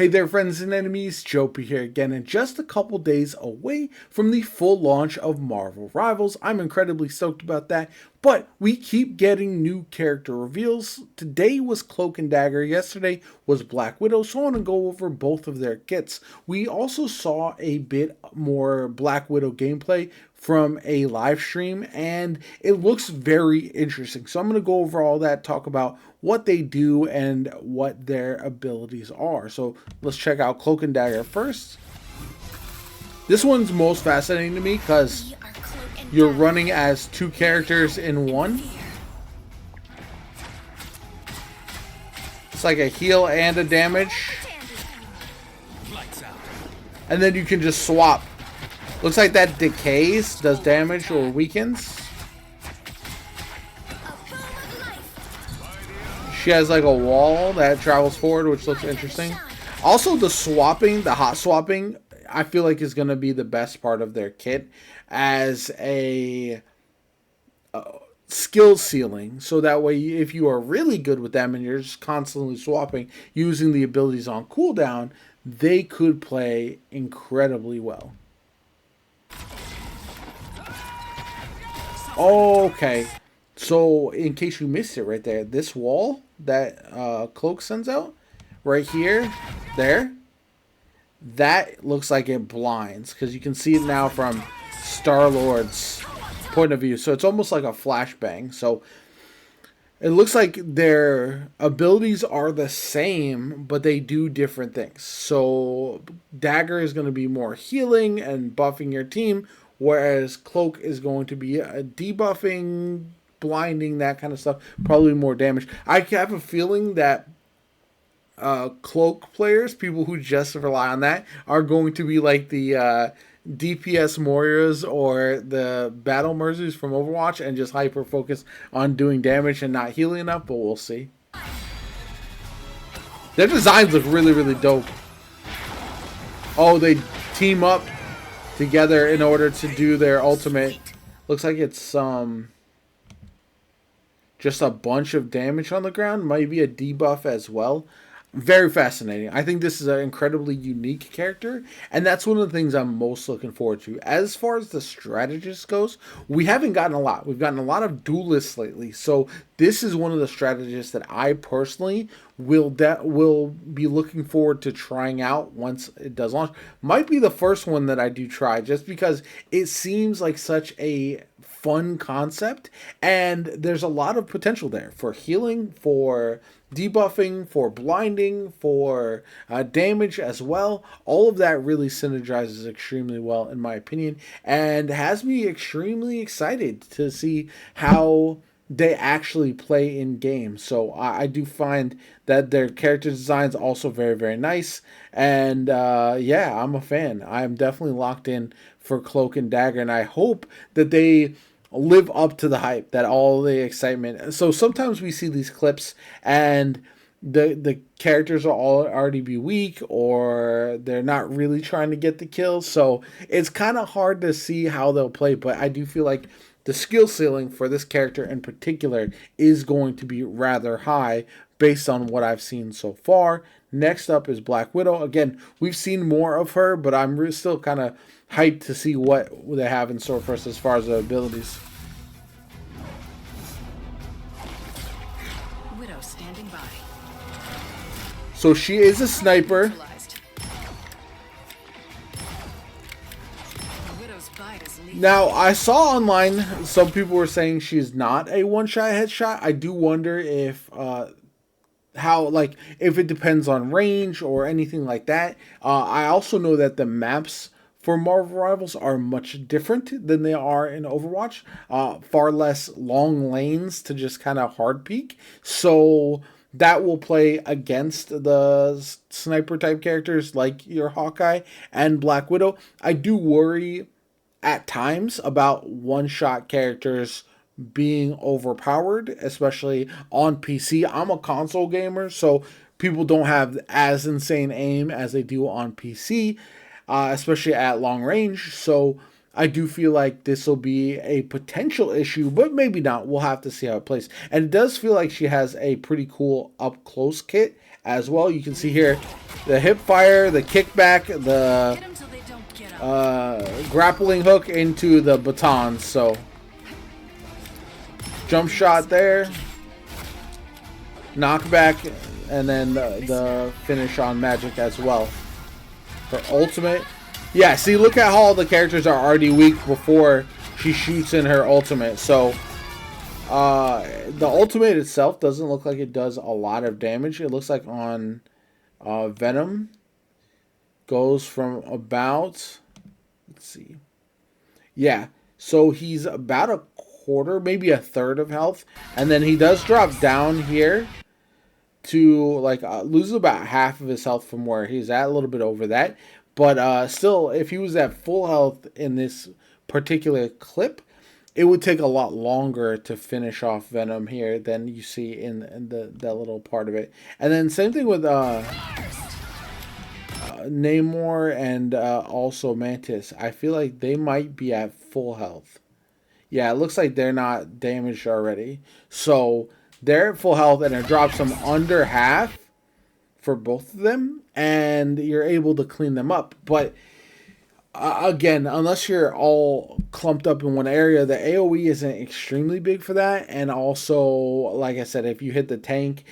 Hey there friends and enemies, JoPa here again, and just a couple days away from the full launch of Marvel Rivals. I'm incredibly stoked about that, but we keep getting new character reveals. Today was Cloak and Dagger, yesterday was Black Widow, so I want to go over both of their kits. We also saw a bit more Black Widow gameplay from a live stream, and it looks very interesting. So I'm going to go over all that, talk about what they do and what their abilities are. So let's check out Cloak and Dagger first. This one's most fascinating to me because you're running as two characters in one. It's like a heal and a damage. And then you can just swap. Looks like that decays, does damage or weakens. She has like a wall that travels forward, which looks interesting. Also, the swapping, the hot swapping, I feel like is going to be the best part of their kit as a skill ceiling. So that way, if you are really good with them and you're just constantly swapping using the abilities on cooldown, they could play incredibly well. Okay. So, in case you missed it right there, this wall that Cloak sends out, right here, there, that looks like it blinds, because you can see it now from Star-Lord's point of view. So, it's almost like a flashbang. So, it looks like their abilities are the same, but they do different things. So, Dagger is going to be more healing and buffing your team, whereas Cloak is going to be debuffing, blinding, that kind of stuff, probably more damage. I have a feeling that Cloak players, people who just rely on that, are going to be like the DPS Moiras or the Battle Mercies from Overwatch and just hyper focus on doing damage and not healing enough, but we'll see. Their designs look really, really dope. Oh, they team up together in order to do their ultimate. Looks like it's just a bunch of damage on the ground. Might be a debuff as well. Very fascinating. I think this is an incredibly unique character, and that's one of the things I'm most looking forward to. As far as the strategist goes, we haven't gotten a lot. We've gotten a lot of duelists lately, so this is one of the strategists that I personally will be looking forward to trying out once it does launch. Might be the first one that I do try, just because it seems like such a fun concept, and there's a lot of potential there for healing, for debuffing, for blinding, for damage as well. All of that really synergizes extremely well, in my opinion, and has me extremely excited to see how they actually play in games. So I do find that their character designs also very, very nice, and yeah, I'm a fan. I'm definitely locked in for Cloak and Dagger, and I hope that they live up to the hype, that all the excitement. So sometimes we see these clips and the characters will all already be weak, or they're not really trying to get the kills. So it's kind of hard to see how they'll play, but I do feel like the skill ceiling for this character in particular is going to be rather high based on what I've seen so far. Next up is Black Widow. Again, we've seen more of her, but I'm still kind of hyped to see what they have in store for us as far as the abilities. Widow standing by. So she is a sniper. Now, I saw online some people were saying she's not a one-shot headshot. I do wonder if how, like, if it depends on range or anything like that. I also know that the maps for Marvel Rivals are much different than they are in Overwatch. Far less long lanes to just kind of hard peek. So that will play against the sniper type characters like your Hawkeye and Black Widow. I do worry at times about one-shot characters being overpowered, especially on PC. I'm a console gamer, so people don't have as insane aim as they do on PC, especially at long range. So I do feel like this will be a potential issue, but maybe not. We'll have to see how it plays. And it does feel like she has a pretty cool up-close kit as well. You can see here the hip fire, the kickback, the grappling hook into the batons. So jump shot there, knockback, and then the finish on Magic as well. Her ultimate. Yeah, see, look at how all the characters are already weak before she shoots in her ultimate. So the ultimate itself doesn't look like it does a lot of damage. It looks like on Venom goes from about, let's see. Yeah, so he's about a quarter, maybe a third of health. And then he does drop down here to like lose about half of his health from where he's at, a little bit over that. But still, if he was at full health in this particular clip, it would take a lot longer to finish off Venom here than you see in that little part of it. And then same thing with Namor and also Mantis. I feel like they might be at full health. Yeah, it looks like they're not damaged already. So they're at full health, and it drops them under half for both of them, and you're able to clean them up. But again, unless you're all clumped up in one area, the AoE isn't extremely big for that. And also, like I said, if you hit the tank,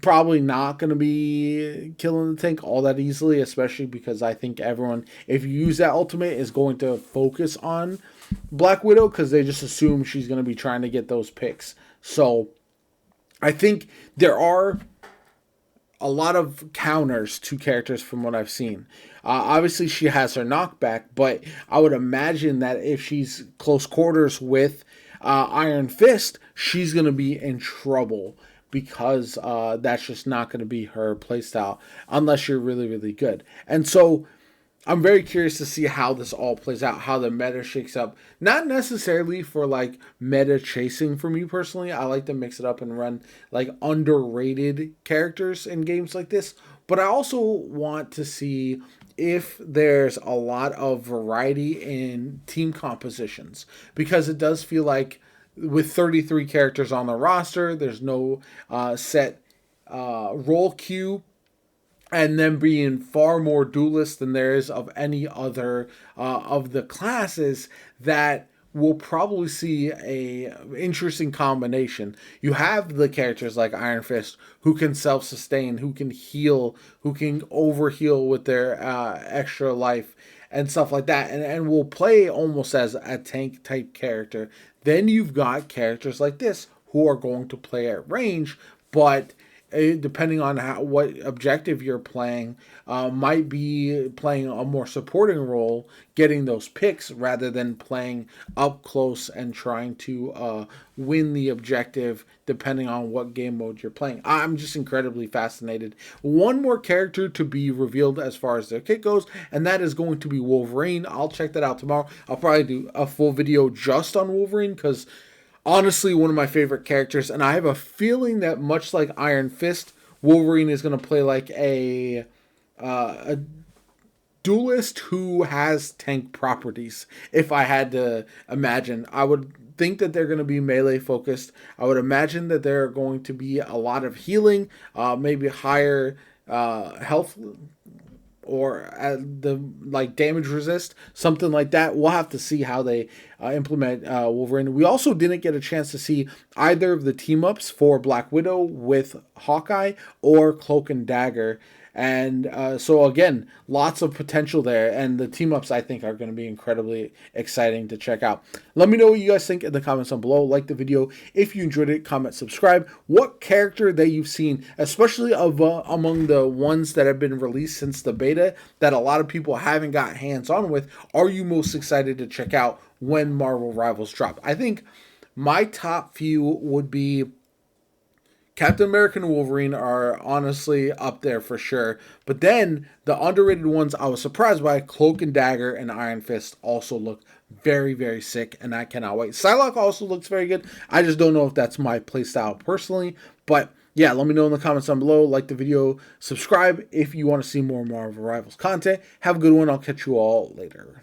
probably not going to be killing the tank all that easily, especially because I think everyone, if you use that ultimate, is going to focus on Black Widow because they just assume she's going to be trying to get those picks. So I think there are a lot of counters to characters from what I've seen. Obviously, she has her knockback, but I would imagine that if she's close quarters with Iron Fist, she's going to be in trouble because that's just not going to be her playstyle unless you're really, really good. And so I'm very curious to see how this all plays out, how the meta shakes up. Not necessarily for like meta chasing for me personally. I like to mix it up and run like underrated characters in games like this. But I also want to see if there's a lot of variety in team compositions, because it does feel like with 33 characters on the roster, there's no set role queue, and them being far more duelist than there is of any other of the classes, that we'll probably see a interesting combination. You have the characters like Iron Fist who can self-sustain, who can heal, who can overheal with their extra life and stuff like that, and will play almost as a tank type character. Then you've got characters like this who are going to play at range, but depending on what objective you're playing, might be playing a more supporting role, getting those picks rather than playing up close and trying to win the objective depending on what game mode you're playing. I'm just incredibly fascinated. One more character to be revealed as far as their kit goes, and that is going to be Wolverine. I'll check that out tomorrow. I'll probably do a full video just on Wolverine because honestly, one of my favorite characters, and I have a feeling that much like Iron Fist, Wolverine is going to play like a duelist who has tank properties. If I had to imagine, I would think that they're going to be melee focused. I would imagine that there are going to be a lot of healing, maybe higher health, or the like damage resist, something like that. We'll have to see how they implement Wolverine. We also didn't get a chance to see either of the team ups for Black Widow with Hawkeye or Cloak and Dagger. And so again, lots of potential there, and the team ups I think are going to be incredibly exciting to check out. Let me know what you guys think in the comments down below. Like the video if you enjoyed it, comment, subscribe. What character that you've seen, especially of among the ones that have been released since the beta that a lot of people haven't got hands on with, are you most excited to check out when Marvel Rivals drop? I think my top few would be Captain America and Wolverine are honestly up there for sure. But then the underrated ones I was surprised by, Cloak and Dagger and Iron Fist, also look very, very sick, and I cannot wait. Psylocke also looks very good. I just don't know if that's my playstyle personally. But yeah, let me know in the comments down below. Like the video, subscribe if you want to see more Marvel Rivals content. Have a good one. I'll catch you all later.